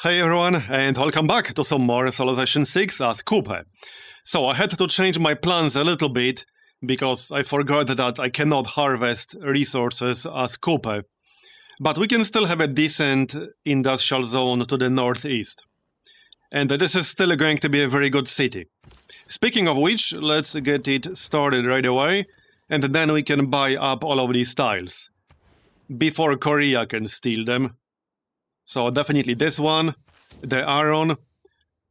Hey everyone, and welcome back to some more Civilization 6 as Kupe. So I had to change my plans a little bit, because I forgot that I cannot harvest resources as Kupe. But we can still have a decent industrial zone to the northeast. And this is still going to be a very good city. Speaking of which, let's get it started right away, and then we can buy up all of these tiles. Before Korea can steal them. So definitely this one, the iron,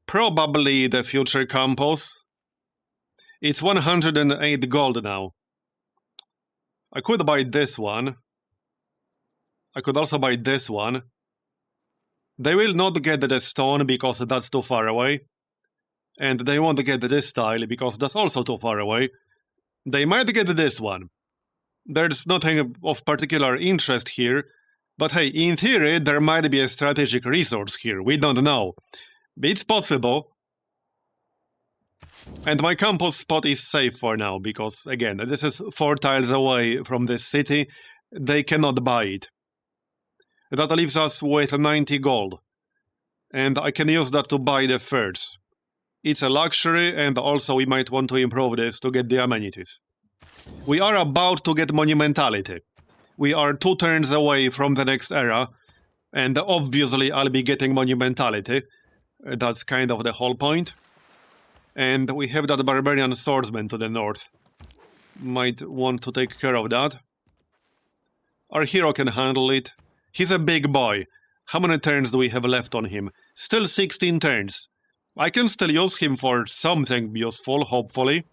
probably the future campus. It's 108 gold now. I could buy this one. I could also buy this one. They will not get the stone because that's too far away. And they won't get this tile because that's also too far away. They might get this one. There's nothing of particular interest here. But hey, in theory, there might be a strategic resource here. We don't know. It's possible. And my campus spot is safe for now, because, again, this is 4 tiles away from this city. They cannot buy it. That leaves us with 90 gold. And I can use that to buy the furs. It's a luxury, and also we might want to improve this to get the amenities. We are about to get monumentality. We are 2 turns away from the next era, and obviously I'll be getting monumentality. That's kind of the whole point. And we have that barbarian swordsman to the north. Might want to take care of that. Our hero can handle it. He's a big boy. How many turns do we have left on him? Still 16 turns. I can still use him for something useful, hopefully.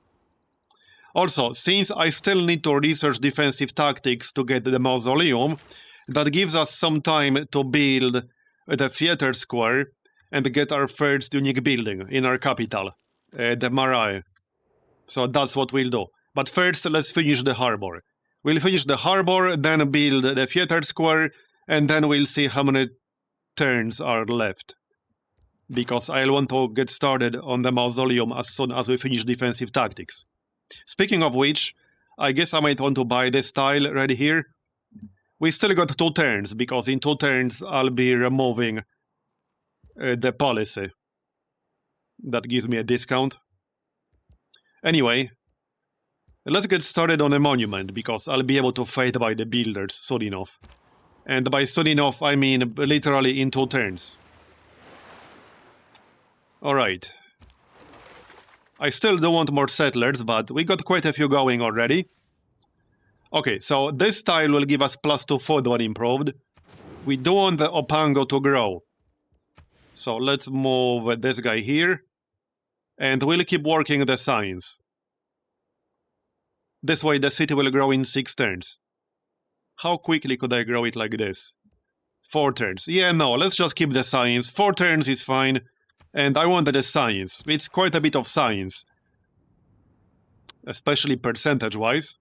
Also, since I still need to research defensive tactics to get the mausoleum, that gives us some time to build the theater square and get our first unique building in our capital, the Marae. So that's what we'll do. But first, let's finish the harbor. We'll finish the harbor, then build the theater square, and then we'll see how many turns are left. Because I'll want to get started on the mausoleum as soon as we finish defensive tactics. Speaking of which, I guess I might want to buy this tile right here. We still got 2 turns, because in 2 turns I'll be removing the policy. That gives me a discount. Anyway, let's get started on a monument, because I'll be able to fight by the builders soon enough. And by soon enough, I mean literally in 2 turns. Alright. I still do want more settlers, but we got quite a few going already. Okay, so this tile will give us +2 food when improved. We do want the Opango to grow. So let's move this guy here. And we'll keep working the science. This way the city will grow in 6 turns. How quickly could I grow it like this? 4 turns. Yeah, no, let's just keep the science. 4 turns is fine. And I wanted the science. It's quite a bit of science. Especially percentage-wise.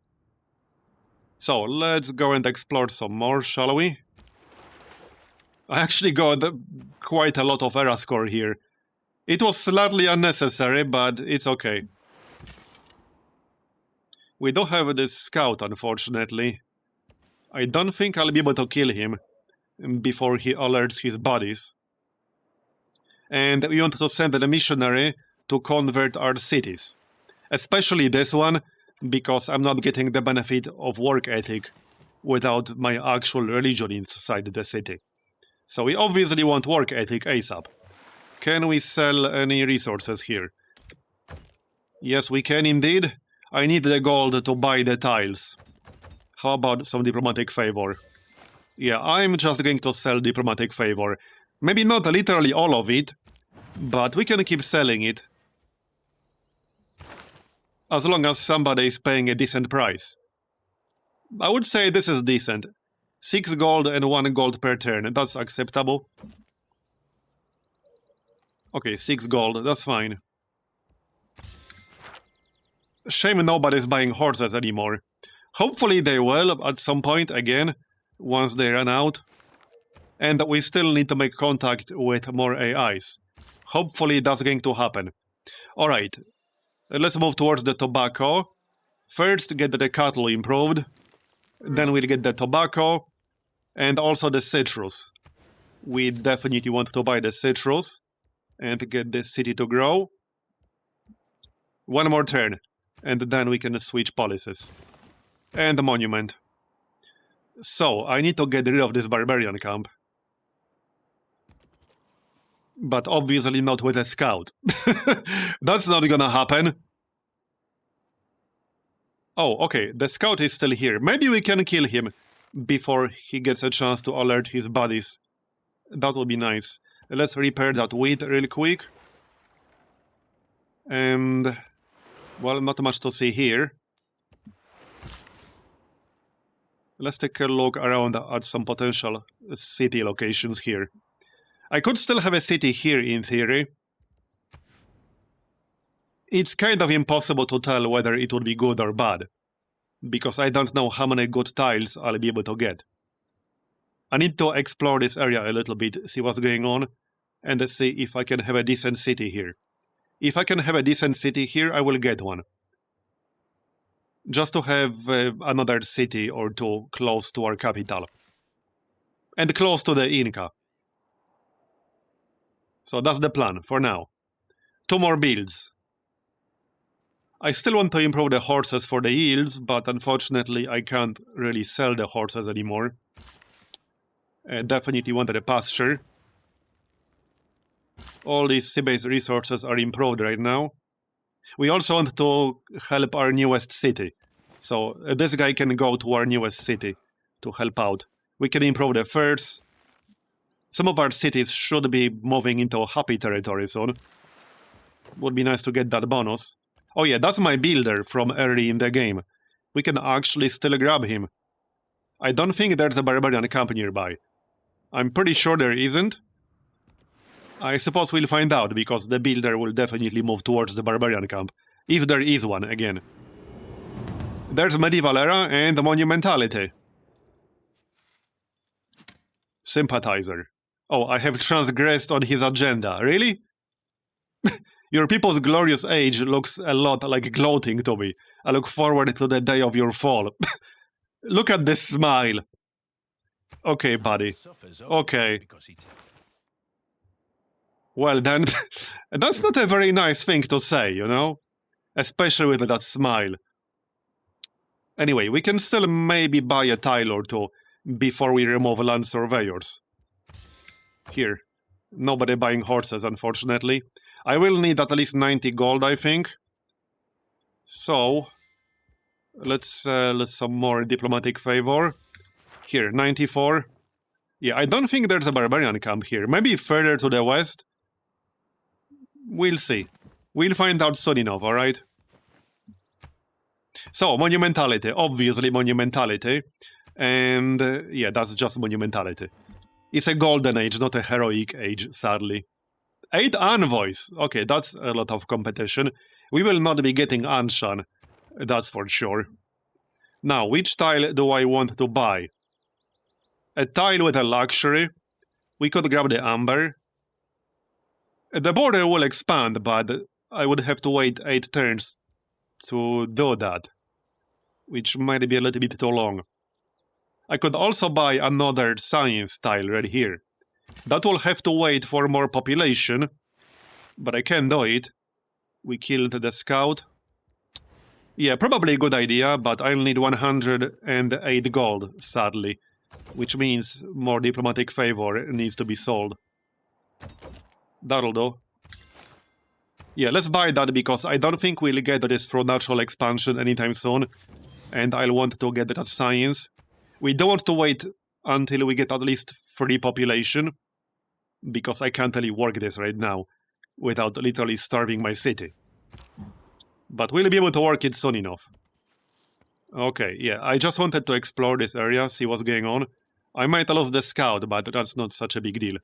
So, let's go and explore some more, shall we? I actually got quite a lot of era score here. It was slightly unnecessary, but it's okay. We do have this scout, unfortunately. I don't think I'll be able to kill him before he alerts his buddies. And we want to send a missionary to convert our cities. Especially this one, because I'm not getting the benefit of work ethic without my actual religion inside the city. So we obviously want work ethic ASAP. Can we sell any resources here? Yes, we can indeed. I need the gold to buy the tiles. How about some diplomatic favor? Yeah, I'm just going to sell diplomatic favor. Maybe not literally all of it, but we can keep selling it. As long as somebody is paying a decent price. I would say this is decent. 6 gold and 1 gold per turn. That's acceptable. Okay, 6 gold. That's fine. Shame nobody's buying horses anymore. Hopefully they will at some point again, once they run out. And we still need to make contact with more AIs. Hopefully that's going to happen. Alright, let's move towards the tobacco. First get the cattle improved. Then we'll get the tobacco. And also the citrus. We definitely want to buy the citrus and get this city to grow. One more turn, and then we can switch policies. And the monument. So, I need to get rid of this barbarian camp. But obviously not with a scout. That's not gonna happen. Oh, okay, the scout is still here. Maybe we can kill him before he gets a chance to alert his buddies. That would be nice. Let's repair that wheat real quick. And, well, not much to see here. Let's take a look around at some potential city locations here. I could still have a city here in theory. It's kind of impossible to tell whether it would be good or bad, because I don't know how many good tiles I'll be able to get. I need to explore this area a little bit, see what's going on, and see if I can have a decent city here. If I can have a decent city here, I will get one. Just to have another city or two close to our capital. And close to the Inca. So that's the plan for now. 2 more builds. I still want to improve the horses for the yields, but unfortunately I can't really sell the horses anymore. Definitely wanted a pasture. All these sea-based resources are improved right now. We also want to help our newest city. So this guy can go to our newest city to help out. We can improve the furs. Some of our cities should be moving into happy territory soon. Would be nice to get that bonus. Oh yeah, that's my builder from early in the game. We can actually still grab him. I don't think there's a barbarian camp nearby. I'm pretty sure there isn't. I suppose we'll find out, because the builder will definitely move towards the barbarian camp. If there is one, again. There's medieval era and monumentality. Sympathizer. Oh, I have transgressed on his agenda. Really? Your people's glorious age looks a lot like gloating to me. I look forward to the day of your fall. Look at this smile. Okay, buddy. Okay. Well then, that's not a very nice thing to say, you know? Especially with that smile. Anyway, we can still maybe buy a tile or two before we remove land surveyors. Here. Nobody buying horses, unfortunately. I will need at least 90 gold, I think. So, let's some more diplomatic favor. Here, 94. Yeah, I don't think there's a barbarian camp here. Maybe further to the west? We'll see. We'll find out soon enough, alright? So, monumentality. Obviously monumentality. And, yeah, that's just monumentality. It's a golden age, not a heroic age, sadly. 8 envoys. Okay, that's a lot of competition. We will not be getting Anshan, that's for sure. Now, which tile do I want to buy? A tile with a luxury. We could grab the amber. The border will expand, but I would have to wait 8 turns to do that, which might be a little bit too long. I could also buy another science tile right here. That will have to wait for more population, but I can do it. We killed the scout. Yeah, probably a good idea, but I'll need 108 gold, sadly. Which means more diplomatic favor needs to be sold. That'll do. Yeah, let's buy that, because I don't think we'll get this through natural expansion anytime soon. And I'll want to get that science. We don't want to wait until we get at least 3 population, because I can't really work this right now without literally starving my city. But we'll be able to work it soon enough. Okay, yeah, I just wanted to explore this area, see what's going on. I might have lost the scout, but that's not such a big deal.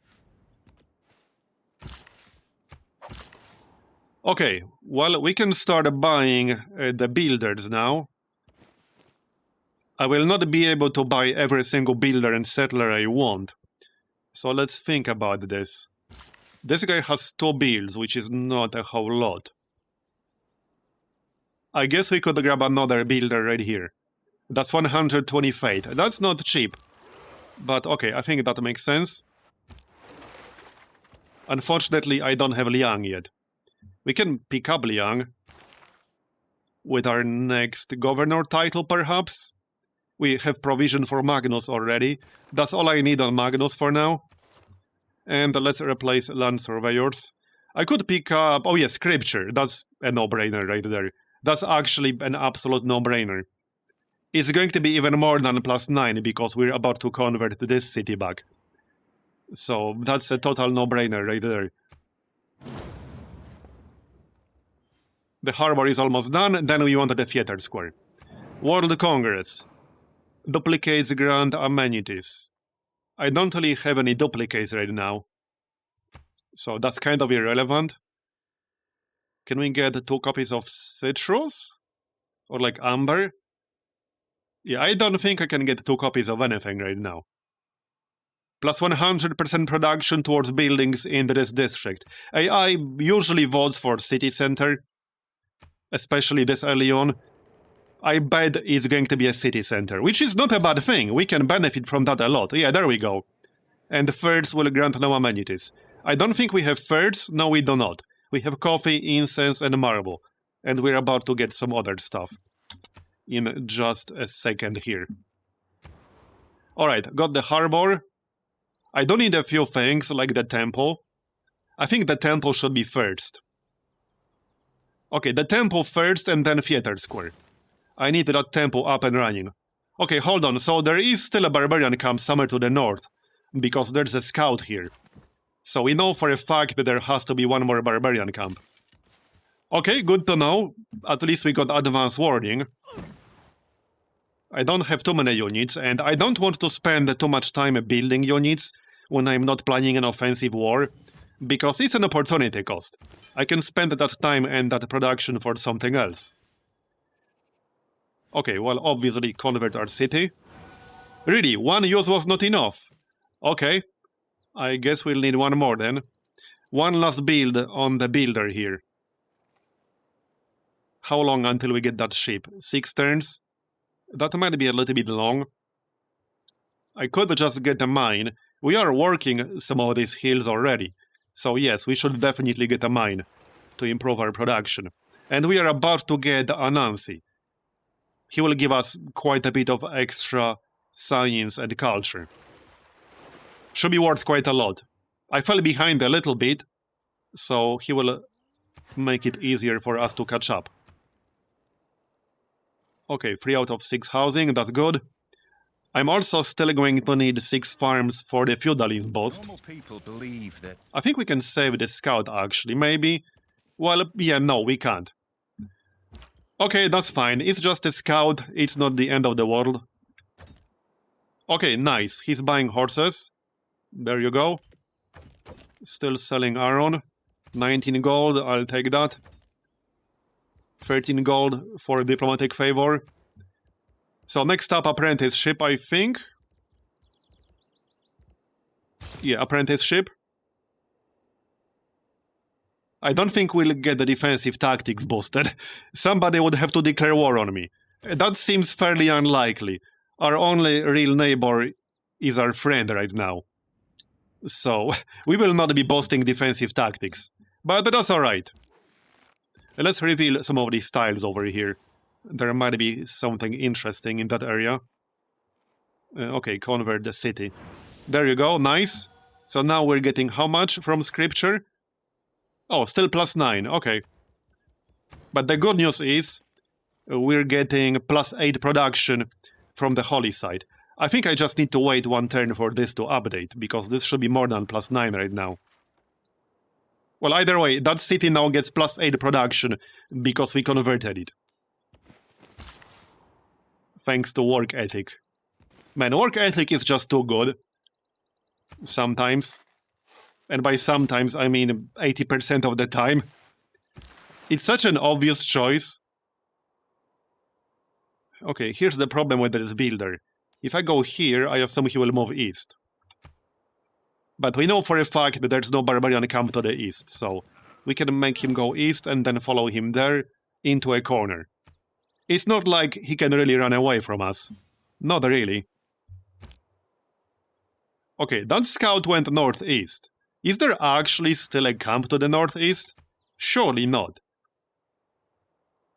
Okay, well, we can start buying the builders now. I will not be able to buy every single builder and settler I want. So let's think about this. This guy has 2 builds, which is not a whole lot. I guess we could grab another builder right here. That's 120 fate. That's not cheap. But okay, I think that makes sense. Unfortunately, I don't have Liang yet. We can pick up Liang with our next governor title, perhaps. We have provision for Magnus already. That's all I need on Magnus for now. And let's replace land surveyors. I could pick up... Oh yeah, scripture. That's a no-brainer right there. That's actually an absolute no-brainer. It's going to be even more than +9 because we're about to convert this city back. So that's a total no-brainer right there. The harbor is almost done, then we want the theater square. World Congress. Duplicates grant amenities. I don't really have any duplicates right now. So that's kind of irrelevant. Can we get 2 copies of citrus? Or like amber? Yeah, I don't think I can get 2 copies of anything right now. Plus 100% production towards buildings in this district. I usually votes for city center, especially this early on. I bet it's going to be a city center, which is not a bad thing. We can benefit from that a lot. Yeah, there we go. And thirds will grant no amenities. I don't think we have thirds. No, we do not. We have coffee, incense, and marble. And we're about to get some other stuff in just a second here. Alright, got the harbor. I don't need a few things like the temple. I think the temple should be first. Okay, the temple first and then theater square. I need that temple up and running. Okay, hold on. So there is still a barbarian camp somewhere to the north, because there's a scout here. So we know for a fact that there has to be one more barbarian camp. Okay, good to know. At least we got advance warning. I don't have too many units, and I don't want to spend too much time building units when I'm not planning an offensive war, because it's an opportunity cost. I can spend that time and that production for something else. Okay, well, obviously convert our city. Really, 1 use was not enough. Okay, I guess we'll need 1 more then. 1 last build on the builder here. How long until we get that ship? 6 turns? That might be a little bit long. I could just get a mine. We are working some of these hills already. So yes, we should definitely get a mine to improve our production. And we are about to get Anansi. He will give us quite a bit of extra science and culture. Should be worth quite a lot. I fell behind a little bit, so he will make it easier for us to catch up. Okay, 3 out of 6 housing, that's good. I'm also still going to need 6 farms for the feudalism boost. I think we can save the scout actually, maybe. Well, yeah, no, we can't. Okay, that's fine. It's just a scout. It's not the end of the world. Okay, nice. He's buying horses. There you go. Still selling iron. 19 gold, I'll take that. 13 gold for diplomatic favor. So next up, apprenticeship, I think. Yeah, apprenticeship. I don't think we'll get the defensive tactics boosted. Somebody would have to declare war on me. That seems fairly unlikely. Our only real neighbor is our friend right now. So, we will not be boasting defensive tactics. But that's alright. Let's reveal some of these tiles over here. There might be something interesting in that area. Okay, convert the city. There you go, nice. So now we're getting how much from scripture? Oh, still +9, okay. But the good news is, we're getting +8 production from the holy side. I think I just need to wait 1 turn for this to update, because this should be more than +9 right now. Well, either way, that city now gets +8 production, because we converted it. Thanks to work ethic. Man, work ethic is just too good. Sometimes. And by sometimes, I mean 80% of the time. It's such an obvious choice. Okay, here's the problem with this builder. If I go here, I assume he will move east. But we know for a fact that there's no barbarian camp to the east, so we can make him go east and then follow him there into a corner. It's not like he can really run away from us. Not really. Okay, that scout went northeast. Is there actually still a camp to the northeast? Surely not.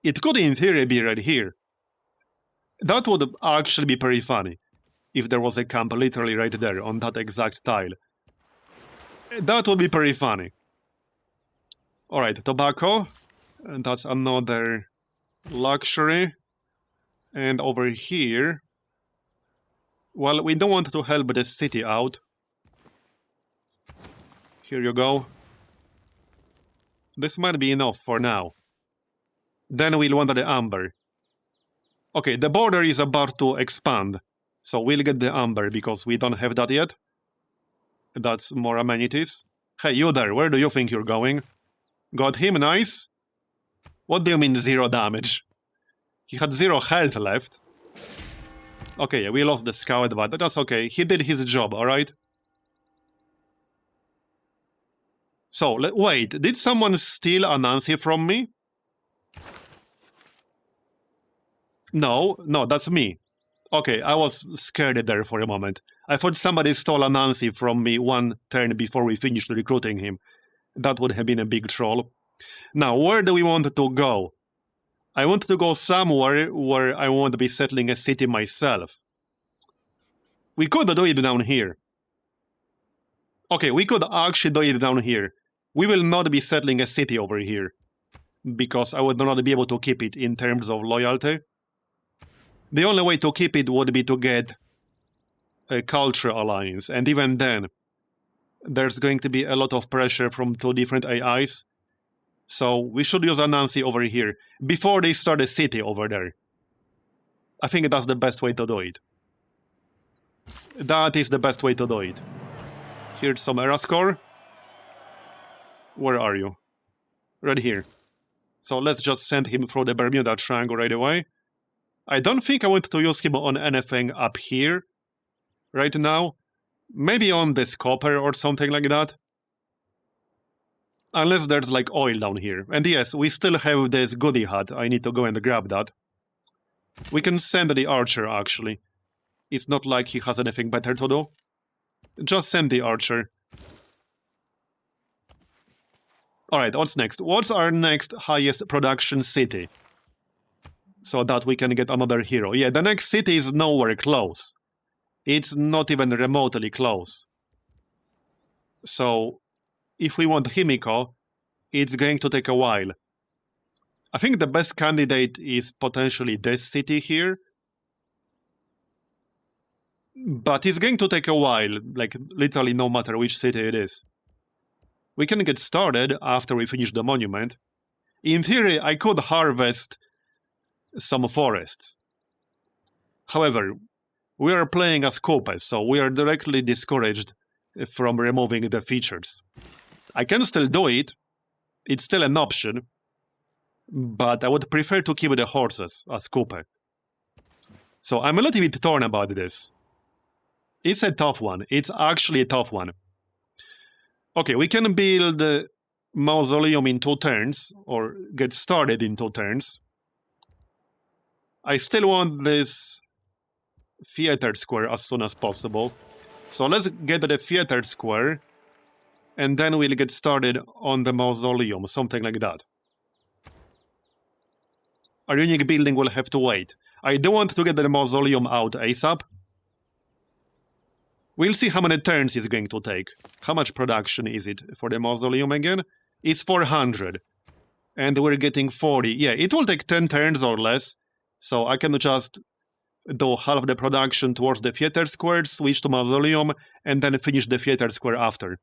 It could in theory be right here. That would actually be pretty funny, if there was a camp literally right there on that exact tile. That would be pretty funny. Alright, tobacco. And that's another luxury. And over here... Well, we don't want to help the city out. Here you go. This might be enough for now. Then we'll want the amber. Okay, the border is about to expand. So we'll get the amber because we don't have that yet. That's more amenities. Hey, you there, where do you think you're going? Got him, nice. What do you mean 0 damage? He had 0 health left. Okay, we lost the scout, but that's okay. He did his job, alright? So, wait, did someone steal Anansi from me? No, that's me. Okay, I was scared there for a moment. I thought somebody stole Anansi from me one turn before we finished recruiting him. That would have been a big troll. Now, where do we want to go? I want to go somewhere where I won't be settling a city myself. We could do it down here. Okay, we could actually do it down here. We will not be settling a city over here, because I would not be able to keep it in terms of loyalty. The only way to keep it would be to get a culture alliance, and even then, there's going to be a lot of pressure from 2 different AIs. So we should use Anansi over here, before they start a city over there. I think that's the best way to do it. That is the best way to do it. Here's some era score. Where are you? Right here. So let's just send him through the Bermuda Triangle right away. I don't think I want to use him on anything up here right now. Maybe on this copper or something like that. Unless there's like oil down here. And yes, we still have this goodie hut. I need to go and grab that. We can send the archer actually. It's not like he has anything better to do. Just send the archer. Alright, what's next? What's our next highest production city? So that we can get another hero. Yeah, the next city is nowhere close. It's not even remotely close. So, if we want Himiko, it's going to take a while. I think the best candidate is potentially this city here. But it's going to take a while, like literally no matter which city it is. We can get started after we finish the monument. In theory, I could harvest some forests. However, we are playing as Kupe, so we are directly discouraged from removing the features. I can still do it, it's still an option, but I would prefer to keep the horses as Kupe. So I'm a little bit torn about this. It's a tough one, it's actually a tough one. Okay, we can build a mausoleum in 2 turns, or get started in 2 turns. I still want this theater square as soon as possible. So let's get the theater square, and then we'll get started on the mausoleum, something like that. Our unique building will have to wait. I do want to get the mausoleum out ASAP. We'll see how many turns it's going to take. How much production is it for the mausoleum again? It's 400. And we're getting 40. Yeah, it will take 10 turns or less. So I can just do half the production towards the theater square, switch to mausoleum, and then finish the theater square after.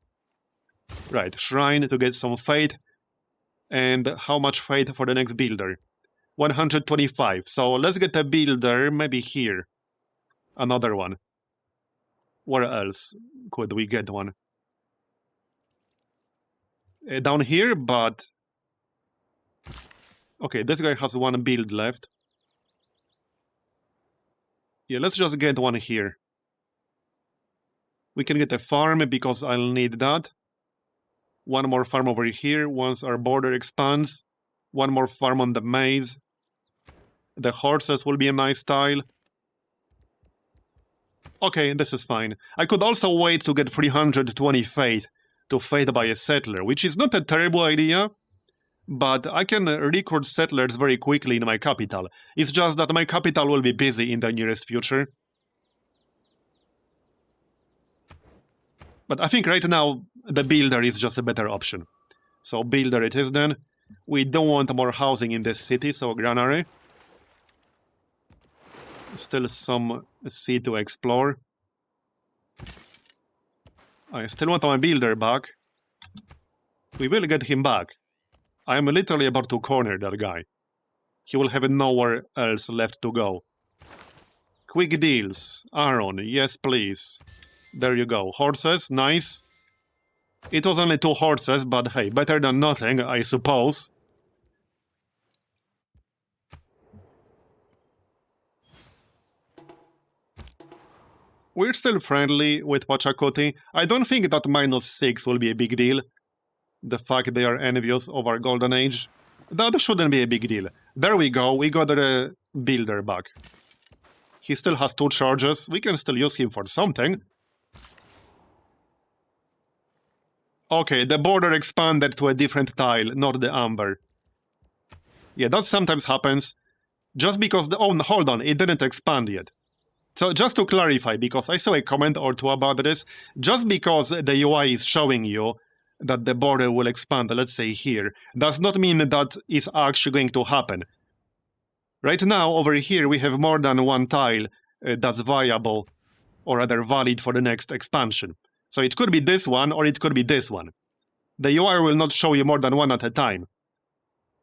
Right, shrine to get some fate. And how much fate for the next builder? 125. So let's get a builder, maybe here. Another one. Where else could we get one? Down here, but... Okay, this guy has 1 build left. Yeah, let's just get one here. We can get a farm because I'll need that. 1 more farm over here once our border expands. 1 more farm on the maze. The horses will be a nice tile. Okay, this is fine. I could also wait to get 320 faith to fade by a settler, which is not a terrible idea, but I can recruit settlers very quickly in my capital. It's just that my capital will be busy in the nearest future. But I think right now the builder is just a better option. So builder it is then. We don't want more housing in this city, so granary. Still some sea to explore. I still want my builder back. We will get him back. I am literally about to corner that guy. He will have nowhere else left to go. Quick deals. Aaron, yes please. There you go. Horses, nice. It was only 2 horses, but hey, better than nothing, I suppose. We're still friendly with Pachacuti. I don't think that -6 will be a big deal. The fact they are envious of our golden age. That shouldn't be a big deal. There we go, we got the builder back. He still has 2 charges, we can still use him for something. Okay, the border expanded to a different tile, not the amber. Yeah, that sometimes happens. Just because the... Oh, hold on, it didn't expand yet. So just to clarify, because I saw a comment or two about this, just because the UI is showing you that the border will expand, let's say here, does not mean that is actually going to happen. Right now, over here, we have more than 1 tile that's viable, or rather valid for the next expansion. So it could be this one, or it could be this one. The UI will not show you more than 1 at a time.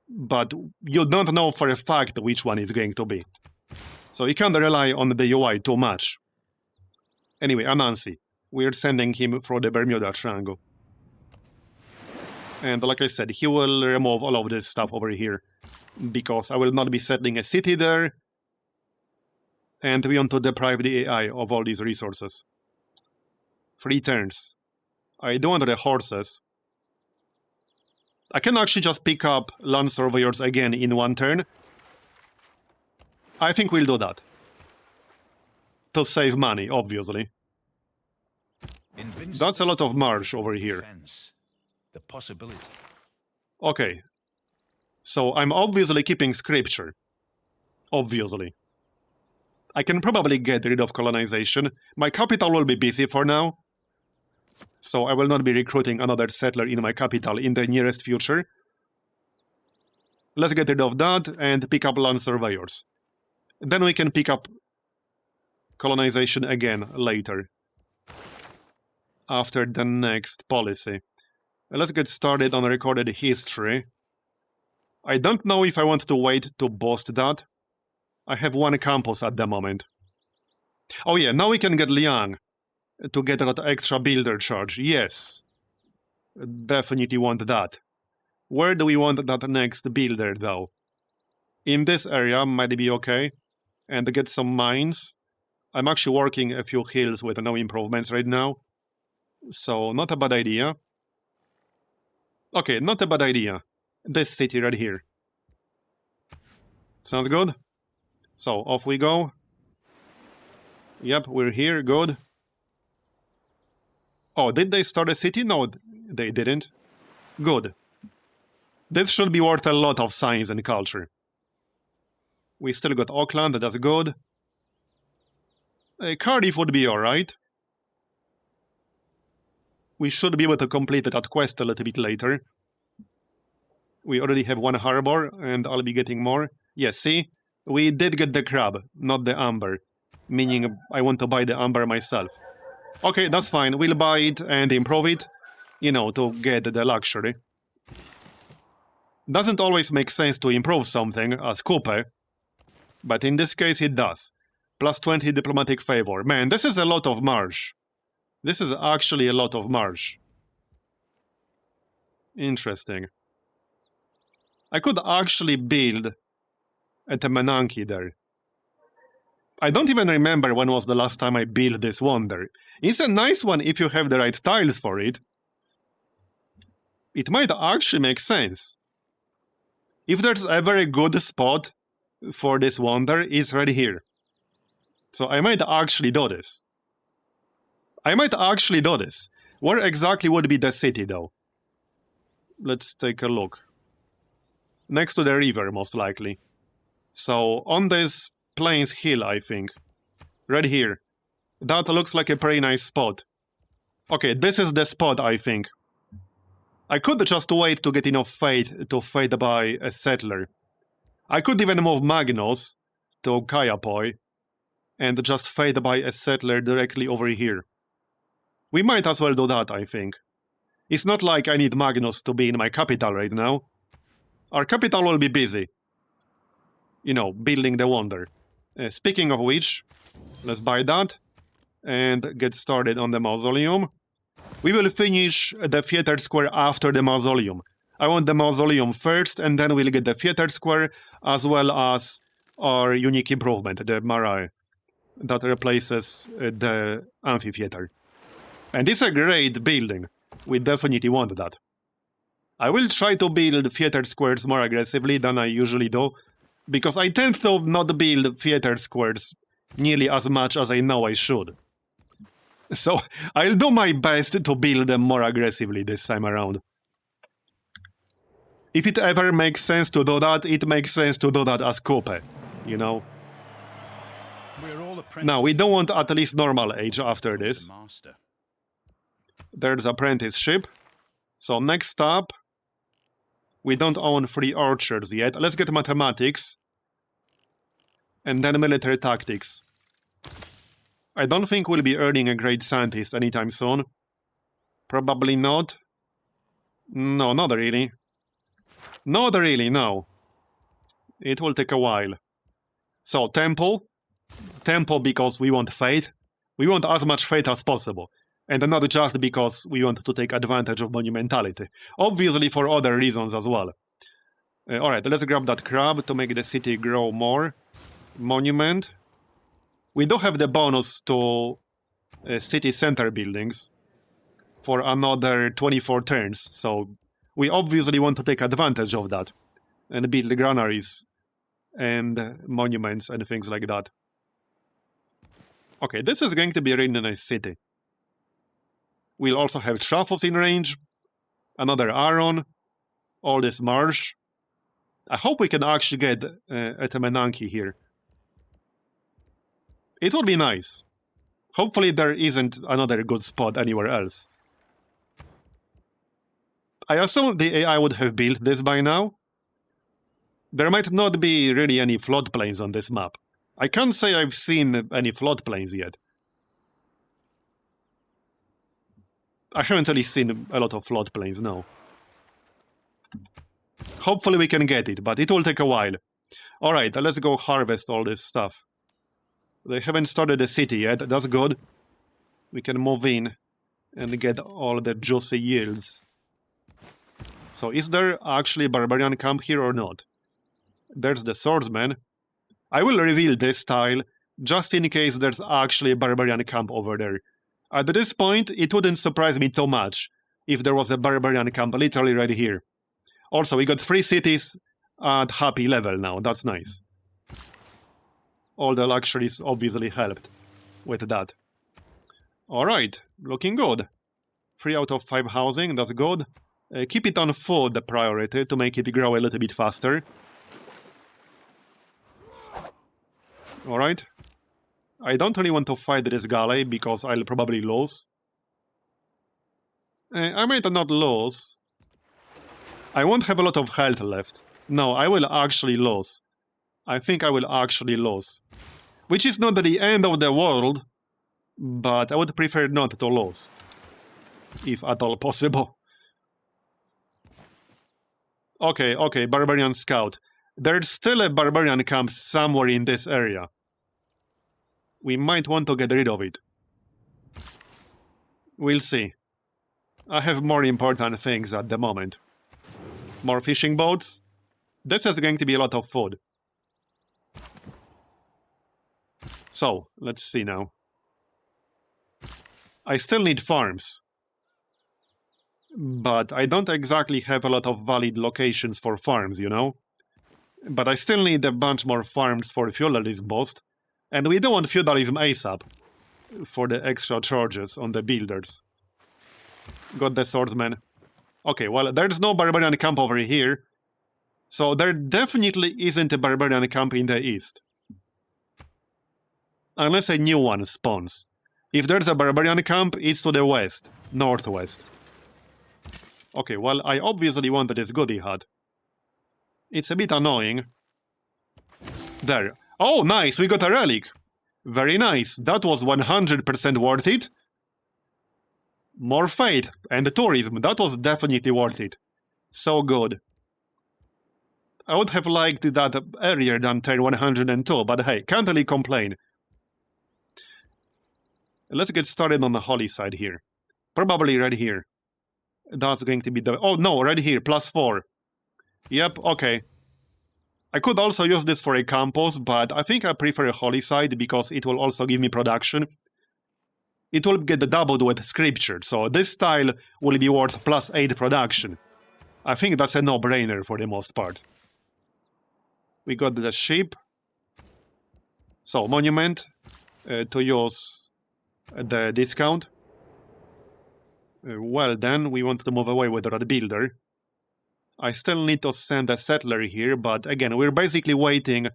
But you don't know for a fact which one is going to be. So you can't rely on the UI too much. Anyway, Anansi. We're sending him through the Bermuda Triangle. And like I said, he will remove all of this stuff over here. Because I will not be settling a city there. And we want to deprive the AI of all these resources. 3 turns. I don't want the horses. I can actually just pick up land surveyors again in 1 turn. I think we'll do that. To save money, obviously. That's a lot of marsh over here. The possibility. Okay. So I'm obviously keeping scripture. Obviously. I can probably get rid of colonization. My capital will be busy for now. So I will not be recruiting another settler in my capital in the nearest future. Let's get rid of that and pick up land surveyors. Then we can pick up colonization again later. After the next policy. Let's get started on recorded history. I don't know if I want to wait to boost that. I have 1 campus at the moment. Oh yeah, now we can get Liang to get that extra builder charge. Yes. Definitely want that. Where do we want that next builder though? In this area might be okay. And get some mines. I'm actually working a few hills with no improvements right now. So not a bad idea. Okay, not a bad idea. This city right here. Sounds good? So, off we go. Yep, we're here, good. Oh, did they start a city? No, they didn't. Good. This should be worth a lot of science and culture. We still got Auckland, that's good. Cardiff would be alright. We should be able to complete that quest a little bit later. We already have 1 harbor, and I'll be getting more. Yes, see? We did get the crab, not the amber. Meaning, I want to buy the amber myself. Okay, that's fine. We'll buy it and improve it. You know, to get the luxury. Doesn't always make sense to improve something, as Kupe. But in this case, it does. Plus 20 diplomatic favor. Man, this is a lot of marsh. This is actually a lot of marsh. Interesting. I could actually build a Temenanki there. I don't even remember when was the last time I built this wonder. It's a nice one if you have the right tiles for it. It might actually make sense. If there's a very good spot for this wonder, it's right here. So I might actually do this. Where exactly would be the city, though? Let's take a look. Next to the river, most likely. So, on this plains hill, I think. Right here. That looks like a pretty nice spot. Okay, this is the spot, I think. I could just wait to get enough faith to fade by a settler. I could even move Magnus to Kayapoi and just fade by a settler directly over here. We might as well do that, I think. It's not like I need Magnus to be in my capital right now. Our capital will be busy. You know, building the wonder. Speaking of which, let's buy that and get started on the mausoleum. We will finish the theater square after the mausoleum. I want the mausoleum first, and then we'll get the theater square, as well as our unique improvement, the marae, that replaces the amphitheater. And it's a great building. We definitely want that. I will try to build theater squares more aggressively than I usually do, because I tend to not build theater squares nearly as much as I know I should. So I'll do my best to build them more aggressively this time around. If it ever makes sense to do that, it makes sense to do that as Kupe, you know? We're all Now, we don't want at least normal age after this. the master. There's apprenticeship. So next up, we don't own 3 orchards yet. Let's get mathematics. And then military tactics. I don't think we'll be earning a great scientist anytime soon. Probably not. No, not really. Not really, no. It will take a while. So, temple. Temple because we want faith. We want as much faith as possible. And not just because we want to take advantage of monumentality. Obviously for other reasons as well. Alright, let's grab that crab to make the city grow more. Monument. We do have the bonus to city center buildings for another 24 turns, so we obviously want to take advantage of that and build granaries and monuments and things like that. Okay, this is going to be a really nice city. We'll also have Traffos in range, another Aron, all this marsh. I hope we can actually get a Temenanki here. It would be nice. Hopefully there isn't another good spot anywhere else. I assume the AI would have built this by now. There might not be really any floodplains on this map. I can't say I've seen any floodplains yet. I haven't really seen a lot of floodplains, no. Hopefully we can get it, but it will take a while. Alright, let's go harvest all this stuff. They haven't started the city yet, that's good. We can move in and get all the juicy yields. So is there actually a barbarian camp here or not? There's the swordsman. I will reveal this tile just in case there's actually a barbarian camp over there. At this point, it wouldn't surprise me too much if there was a barbarian camp literally right here. Also, we got 3 cities at happy level now, that's nice. All the luxuries obviously helped with that. Alright, looking good. 3 out of 5 housing, that's good. Keep it on food, the priority, to make it grow a little bit faster. Alright. I don't really want to fight this galley because I'll probably lose. I might not lose. I won't have a lot of health left. No, I will actually lose. I think I will actually lose. Which is not the end of the world, but I would prefer not to lose. If at all possible. Okay, Barbarian Scout. There's still a Barbarian camp somewhere in this area. We might want to get rid of it. We'll see. I have more important things at the moment. More fishing boats. This is going to be a lot of food. So, let's see now. I still need farms. But I don't exactly have a lot of valid locations for farms, you know? But I still need a bunch more farms for feudalism boost. And we don't want feudalism ASAP for the extra charges on the builders. Got the swordsman. Okay, well, there's no barbarian camp over here. So there definitely isn't a barbarian camp in the east. Unless a new one spawns. If there's a barbarian camp, it's to the west, northwest. Okay, well, I obviously wanted this goodie hut. It's a bit annoying. There. Oh, nice, we got a relic. Very nice, that was 100% worth it. More faith and tourism, that was definitely worth it. So good. I would have liked that earlier than turn 102, but hey, can't really complain. Let's get started on the holy side here. Probably right here. That's going to be the... Oh, no, right here, +4. Yep, okay. I could also use this for a campus, but I think I prefer a holy side because it will also give me production. It will get doubled with scripture, so this style will be worth +8 production. I think that's a no-brainer for the most part. We got the ship. So, monument to use the discount. Well then, we want to move away with that builder. I still need to send a settler here, but again, we're basically waiting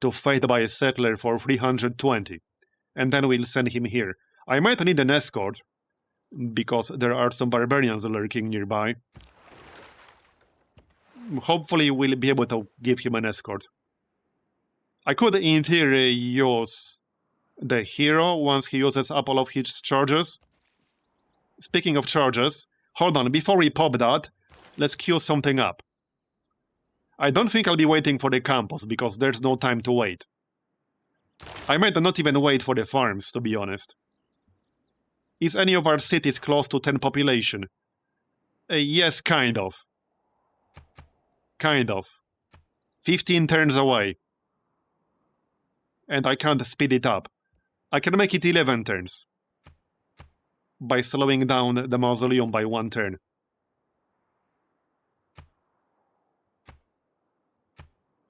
to fight by a settler for 320. And then we'll send him here. I might need an escort, because there are some barbarians lurking nearby. Hopefully we'll be able to give him an escort. I could in theory use the hero once he uses up all of his charges. Speaking of charges, hold on, before we pop that, let's queue something up. I don't think I'll be waiting for the campus, because there's no time to wait. I might not even wait for the farms, to be honest. Is any of our cities close to 10 population? Yes, kind of. Kind of. 15 turns away. And I can't speed it up. I can make it 11 turns. By slowing down the mausoleum by 1 turn.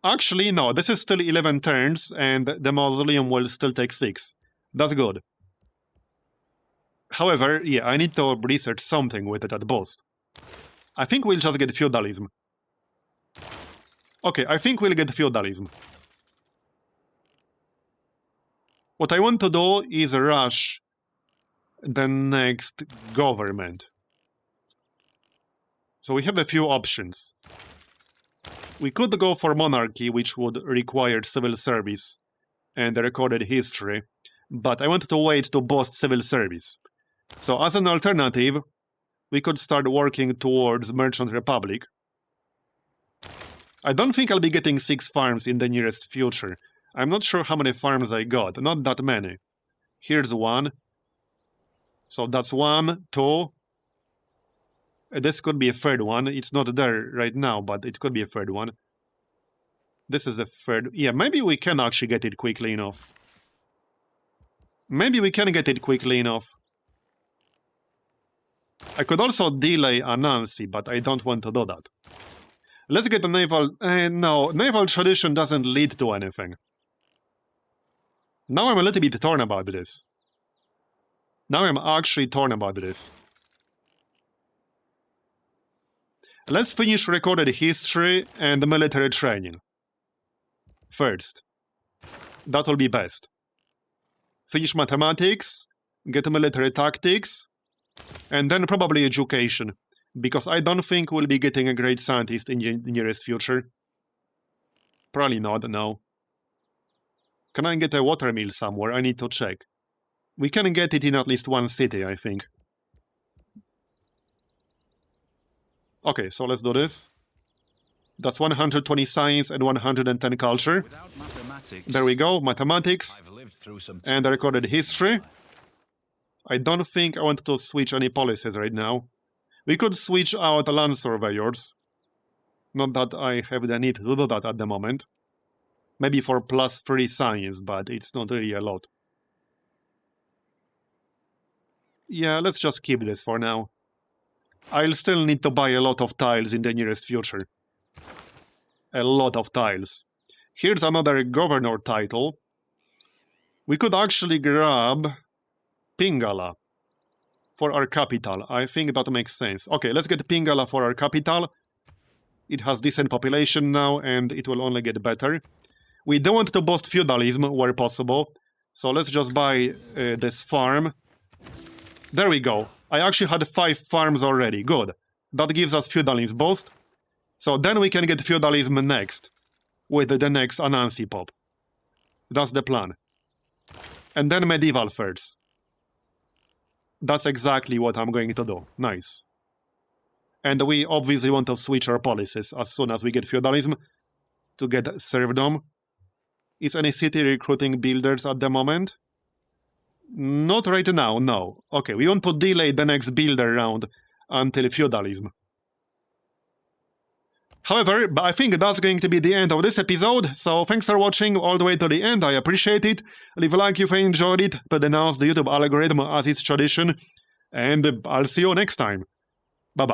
Actually, no, this is still 11 turns, and the mausoleum will still take 6. That's good. However, yeah, I need to research something with that boost. I think we'll just get feudalism. Okay, I think we'll get feudalism. What I want to do is rush the next government. So we have a few options. We could go for monarchy, which would require civil service and a recorded history, but I wanted to wait to boost civil service. So as an alternative, we could start working towards Merchant Republic. I don't think I'll be getting 6 farms in the nearest future. I'm not sure how many farms I got, not that many. Here's 1. So that's 1, 2. This could be a 3rd one. It's not there right now, but it could be a 3rd one. This is a 3rd. Yeah, maybe we can actually get it quickly enough. Maybe we can get it quickly enough. I could also delay Anansi, but I don't want to do that. Let's get a naval... no, naval tradition doesn't lead to anything. Now I'm a little bit torn about this. Now I'm actually torn about this. Let's finish recorded history and military training. First. That will be best. Finish mathematics, get military tactics, and then probably education, because I don't think we'll be getting a great scientist in the nearest future. Probably not, no. Can I get a water mill somewhere? I need to check. We can get it in at least 1 city, I think. Okay, so let's do this. That's 120 science and 110 culture. There we go, mathematics and the recorded history. I don't think I want to switch any policies right now. We could switch out land surveyors. Not that I have the need to do that at the moment. Maybe for +3 science, but it's not really a lot. Yeah, let's just keep this for now. I'll still need to buy a lot of tiles in the nearest future. A lot of tiles. Here's another governor title. We could actually grab Pingala. for our capital. I think that makes sense. Okay, let's get Pingala for our capital. It has decent population now, and it will only get better. We don't want to boost feudalism where possible, so let's just buy this farm. There we go. I actually had 5 farms already. Good. That gives us feudalism boost. So then we can get feudalism next, with the next Anansi pop. That's the plan. And then medieval first. That's exactly what I'm going to do. Nice. And we obviously want to switch our policies as soon as we get feudalism to get serfdom. Is any city recruiting builders at the moment? Not right now, no. Okay, we want to delay the next builder round until feudalism. However, I think that's going to be the end of this episode, so thanks for watching all the way to the end, I appreciate it. Leave a like if you enjoyed it, but denounce the YouTube algorithm as its tradition, and I'll see you next time. Bye-bye.